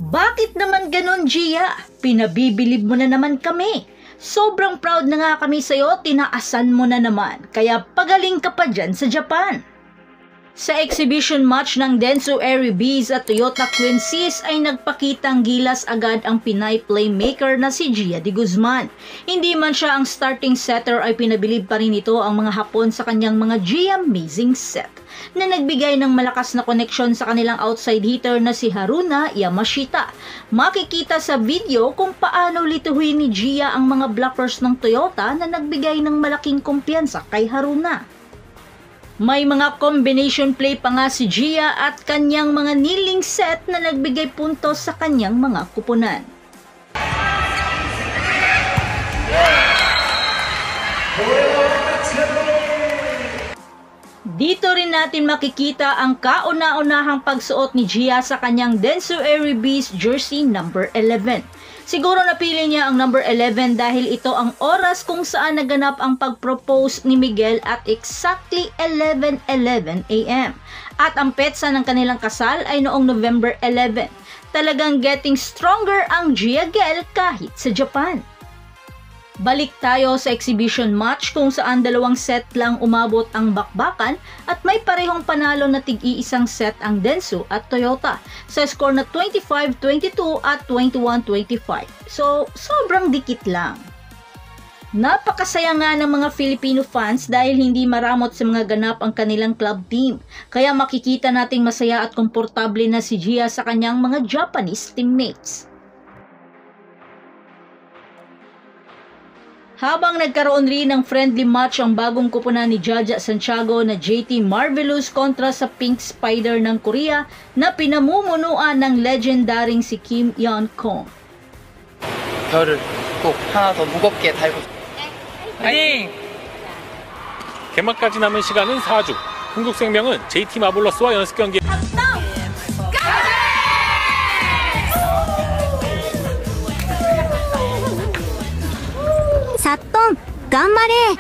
Bakit naman ganon, Gia? Pinabibilib mo na naman kami. Sobrang proud na nga kami sa'yo, tinaasan mo na naman. Kaya pagaling ka pa dyan sa Japan. Sa exhibition match ng Dentsu Aerie Bees at Toyota Quincy's ay nagpakitang gilas agad ang Pinay playmaker na si Gia de Guzman. Hindi man siya ang starting setter ay pinabilib pa rin ito ang mga Hapon sa kanyang mga G-amazing set na nagbigay ng malakas na koneksyon sa kanilang outside hitter na si Haruna Yamashita. Makikita sa video kung paano lituhin ni Gia ang mga blockers ng Toyota na nagbigay ng malaking kumpiyansa kay Haruna. May mga combination play pa nga si Gia at kanyang mga kneeling set na nagbigay puntos sa kanyang mga kupunan. Dito rin natin makikita ang kauna-unahang pagsuot ni Gia sa kanyang Dentsu Aerie Bees jersey number 11. Siguro napili niya ang number 11 dahil ito ang oras kung saan naganap ang pag-propose ni Miguel at exactly 11:11 AM. At ang petsa ng kanilang kasal ay noong November 11. Talagang getting stronger ang Gia-gel kahit sa Japan. Balik tayo sa exhibition match kung saan 2 set lang umabot ang bakbakan at may parehong panalo na tig-iisang set ang Dentsu at Toyota sa score na 25-22 at 21-25. So, sobrang dikit lang. Napakasaya nga ng mga Filipino fans dahil hindi maramot sa mga ganap ang kanilang club team. Kaya makikita nating masaya at komportable na si Gia sa kanyang mga Japanese teammates. Habang nagkaroon rin ng friendly match ang bagong kupunan ni Jaja Santiago na JT Marvelous kontra sa Pink Spider ng Korea na pinamumunuan ng legendaring si Kim Yeon-kong. 별을 꼭 하나 더 무겁게 달고. 파이팅! 개막까지 남은 시간은 4주. 흥국생명은 JT 마블러스와 연습 경기. 사똥, 간마레!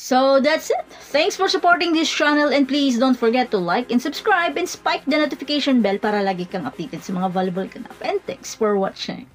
So that's it. Thanks for supporting this channel and please don't forget to like and subscribe and spike the notification bell para lagi kang updated sa mga valuable ganap. And thanks for watching.